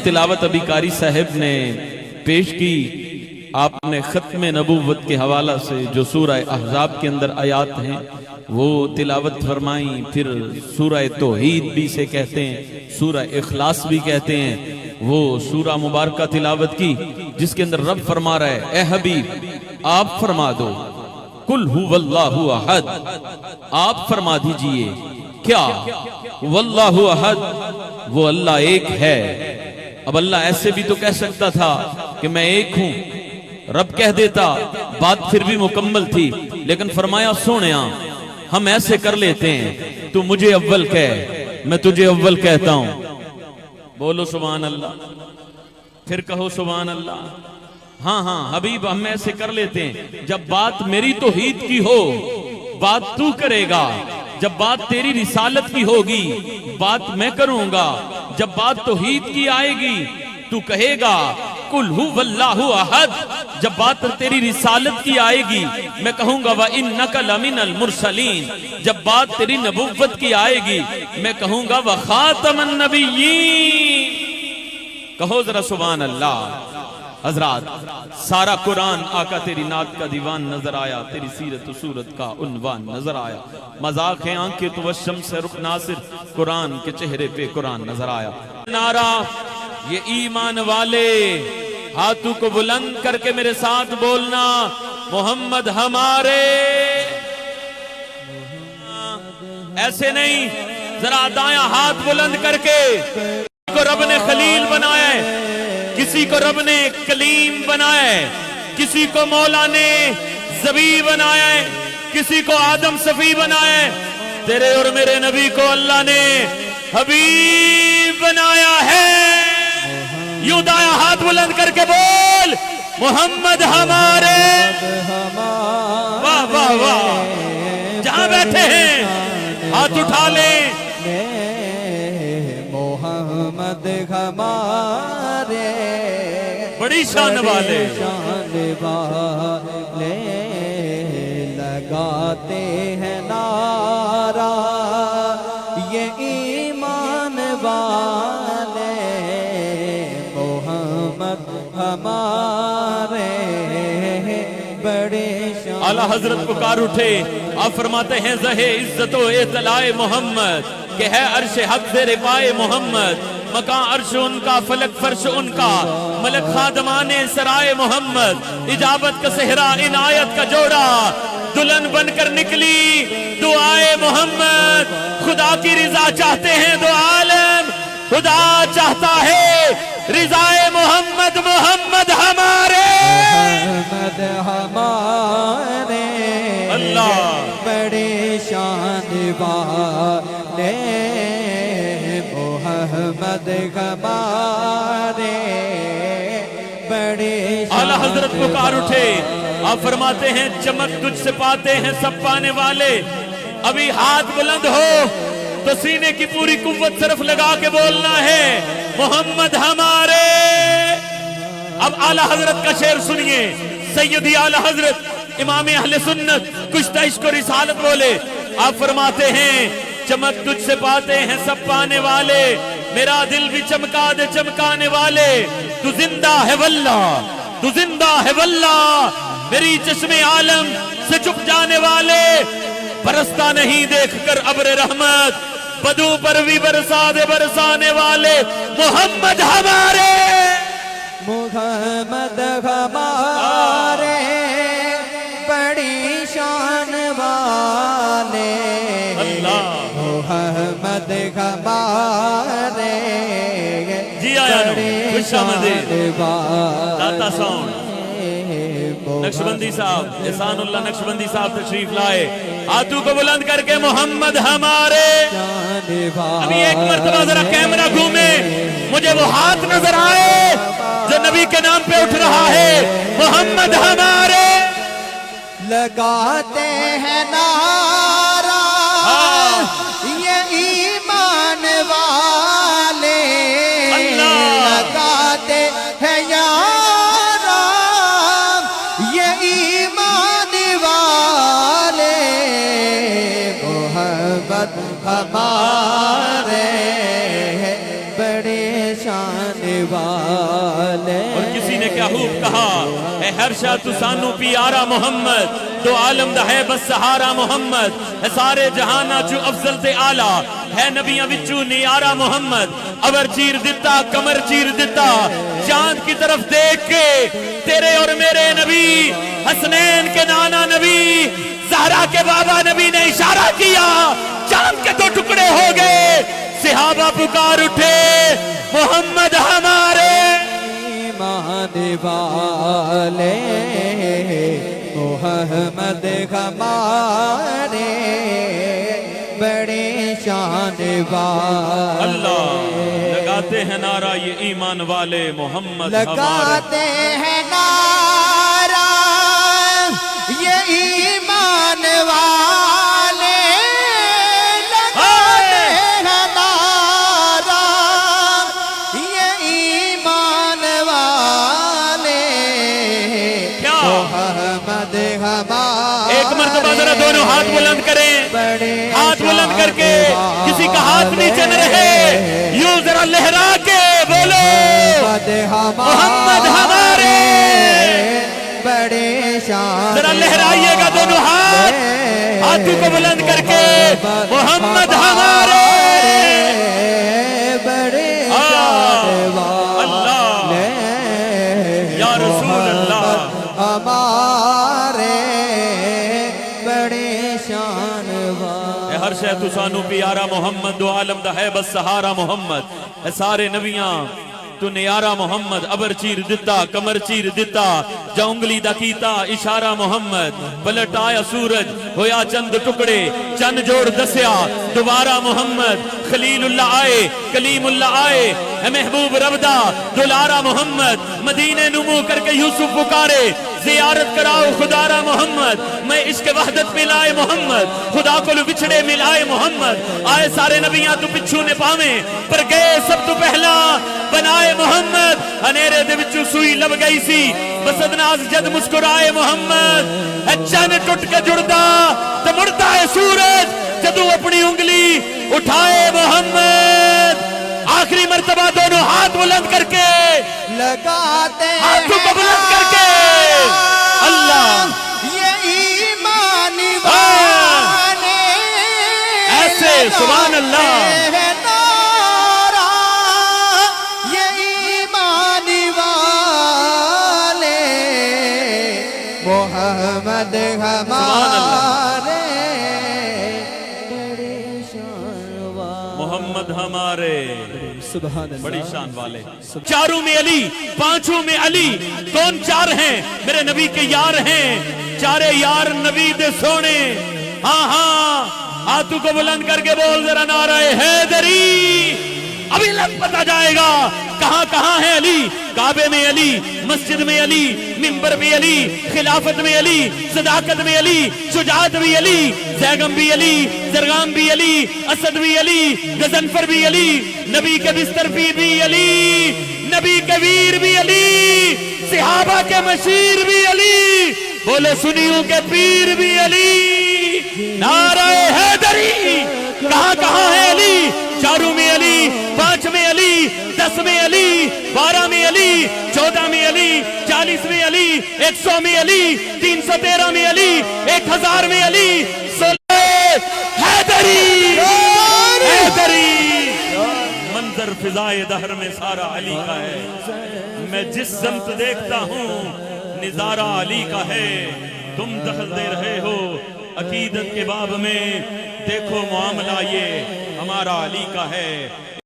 تلاوت ابھی قاری صاحب نے پیش کی، آپ نے ختم نبوت کے حوالہ سے جو سورہ احزاب کے اندر آیات ہیں وہ تلاوت فرمائیں، پھر سورہ توحید بھی سے کہتے ہیں، سورہ اخلاص بھی کہتے ہیں، وہ سورہ مبارکہ تلاوت کی جس کے اندر رب فرما رہا ہے اے حبیب آپ فرما دو قل هو اللہ احد، آپ فرما دیجئے کیا واللہ احد، وہ اللہ ایک ہے۔ اب اللہ ایسے بھی تو کہہ سکتا تھا کہ میں ایک ہوں، رب کہہ دیتا بات پھر بھی مکمل تھی، لیکن فرمایا سونیا ہم ایسے کر لیتے ہیں تو مجھے اول کہہ میں تجھے اول کہتا ہوں، بولو سبحان اللہ، پھر کہو سبحان اللہ۔ ہاں ہاں حبیب ہم ایسے کر لیتے ہیں، جب بات میری توحید کی ہو بات تو کرے گا، جب بات تیری رسالت کی ہوگی بات میں کروں گا، جب بات توحید کی آئے گی تو کہے گا قل هو اللہ احد، جب بات تیری رسالت کی آئے گی میں کہوں گا وَإِنَّكَ لَمِنَ الْمُرْسَلِينَ، جب بات تیری نبوت کی آئے گی میں کہوں گا وَخَاتَمَ النَّبِيِّينَ۔ کہو ذرا سبحان اللہ۔ حضرات سارا قرآن آقا تیری نعت کا دیوان نظر آیا، تیری سیرت و صورت کا عنوان نظر آیا، مذاق ہے آنکھیں تو والشمس سے رخ ناصر، قرآن کے چہرے پہ قرآن نظر آیا۔ نعرہ یہ ایمان والے ہاتھوں کو بلند کر کے میرے ساتھ بولنا محمد ہمارے، ایسے نہیں، ذرا دایاں ہاتھ بلند کر کے، کسی کو رب نے خلیل بنایا ہے، کسی کو رب نے کلیم بنایا ہے، کسی کو مولا نے زبی بنایا ہے، کسی کو آدم صفی بنایا ہے، تیرے اور میرے نبی کو اللہ نے حبیب بنایا ہے۔ یوں دایاں ہاتھ بلند کر کے بول محمد ہمارے، واہ واہ واہ، جہاں بیٹھے ہیں ہاتھ اٹھا لیں، محمد ہمارے، بڑی شان والے، لگاتے ہیں نعرہ یہ ایمان والے، محمد ہمارے بڑے شان۔ اعلیٰ حضرت پکار اٹھے، آپ فرماتے ہیں زہے عزت و اطلاع محمد، کہ ہے عرش حق زیر پائے محمد، مکان عرش ان کا فلک فرش ان کا، ملک خادمان سرائے محمد، اجابت کا صحرا عنایت کا جوڑا، دلہن بن کر نکلی دعائے محمد، خدا کی رضا چاہتے ہیں دو عالم، خدا چاہتا ہے رضائے محمد، محمد ہمارے، محمد ہمارے اللہ بڑے شان والے، محمد ہمارے بڑے شان۔ اعلیٰ حضرت پکار اٹھے، آپ فرماتے ہیں چمک تجھ سے پاتے ہیں سب پانے والے، ابھی ہاتھ بلند ہو تو سینے کی پوری قوت صرف لگا کے بولنا ہے محمد ہمارے۔ اب اعلیٰ حضرت کا شعر سنیے، سیدی اعلیٰ حضرت امام اہل سنت کشتہ عشق و رسالت بولے، آپ فرماتے ہیں چمک تجھ سے پاتے ہیں سب پانے والے، میرا دل بھی چمکا دے چمکانے والے، تو زندہ ہے واللہ، تو زندہ ہے واللہ، میری چشم عالم سے چھپ جانے والے، برستا نہیں دیکھ کر ابر رحمت، بدو پر بھی برسا دے برسانے والے، محمد ہمارے، محمد ہمارے بڑی شان والے، اللہ محمد ہمارے جی آیا نو خوش آمدید داتا ساؤنڈ نقشبندی صاحب، احسان اللہ نقشبندی صاحب تشریف لائے، ہاتھوں کو بلند کر کے محمد ہمارے۔ ابھی ایک مرتبہ ذرا کیمرہ گھومے، مجھے وہ ہاتھ نظر آئے جو نبی کے نام پہ اٹھ رہا ہے، محمد ہمارے، لگاتے ہیں نعرہ یہ ایمان والے، لگاتے ہیں یار یہ ایمان والے، محمد ہمارے بڑے شان والے اور کسی نے کیا خوب کہا اے ہر شاہ تو سانو پیارا محمد تو عالم دا ہے بس سہارا محمد ہے سارے جہانا جو افضل تے آلہ ہے نبیاں وچو نیارا محمد ابر چیر دیتا کمر چیر دیتا چاند کی طرف دیکھ کے تیرے اور میرے نبی حسنین کے نانا نبی زہرا کے بابا نبی نے اشارہ کیا چاند کے دو ٹکڑے ہو گئے صحابہ پکار اٹھے محمد ہمارے ایمان والے محمد ہمارے بڑے شان والے اللہ لگاتے ہیں نعرہ یہ ایمان والے محمد ہمارے لگاتے ہیں نعرہ یہ ایمان والے لگاتے ہیں نعرہ یہ ایمان والے کیا محمد ہمارے ایک مرتبہ ذرا دونوں ہاتھ بلند کریں ہاتھ بلند کر کے کسی کا ہاتھ نیچے نہ رہے یوں ذرا لہرا کے بولو محمد ہمارے بڑے شان ذرا لہرائیے گا دونوں ہاتھ ہاتھوں کو بلند کر کے محمد ہمارے بڑے اللہ یا رسول اللہ ہمارے بڑے شان اے ہر شے تو سانو پیارا محمد دو عالم دا ہے بس سہارا محمد اے سارے نبیاں تو نیارا محمد ابر چیر دیتا کمر چیر دیتا جا انگلی دا کیتا اشارہ محمد پلٹ آیا سورج ہویا چند ٹکڑے چند جوڑ دسیا دوبارہ محمد خلیل اللہ آئے کلیم اللہ آئے اے محبوب ربدہ دلارا محمد مدینے نمو کر کے یوسف پکارے زیارت کراؤ خدارا محمد میں عشق وحدت ملائے محمد خدا کو بچھڑے ملائے محمد آئے سارے نبیاں تو پچھو نے پاویں پر گئے سب تو پہلا بنائے محمد انیرے دے وچوں سوئی لب گئی سی بسد ناز جد مسکرائے محمد اے چن ٹوٹ کے جڑدا تے مڑدا ہے سورج جدو اپنی انگلی اٹھائے محمد آخری مرتبہ دونوں ہاتھ بلند کر کے لگاتے ہاتھوں کو بلند کر کے اللہ یہ ایمان والے ایسے سبحان اللہ نعرہ یہ ایمان والے محمد ہمارے بڑے شان والے محمد ہمارے سبحان اللہ بڑی شان والے چاروں میں علی پانچوں میں علی کون چار ہیں میرے نبی کے یار ہیں چارے یار نبی دے سونے ہاں ہاں ہاتھوں کو بلند کر کے بول ذرا نعرہ حیدری ابھی لگ پتا جائے گا کہاں کہاں ہے علی کعبے میں علی مسجد میں علی منبر بھی علی خلافت میں علی صداقت میں علی شجاعت بھی علی زیغم بھی علی زرغام بھی علی اسد بھی علی غضنفر بھی علی نبی کے بستر بھی علی نبی کے ویر بھی علی صحابہ کے مشیر بھی علی بولے سنیوں کے پیر بھی علی نعرہ حیدری کہاں کہاں ہے علی چاروں میں علی پانچ میں علی 10 میں علی 12 میں علی 14 میں علی 40 میں علی 100 میں علی 313 میں علی 1000 میں علی حیدری حیدری منظر فضائے دہر میں سارا علی کا ہے میں جس سمت دیکھتا ہوں نظارہ علی کا ہے تم دخل دے رہے ہو عقیدت کے باب میں دیکھو معاملہ یہ ہمارا علی کا ہے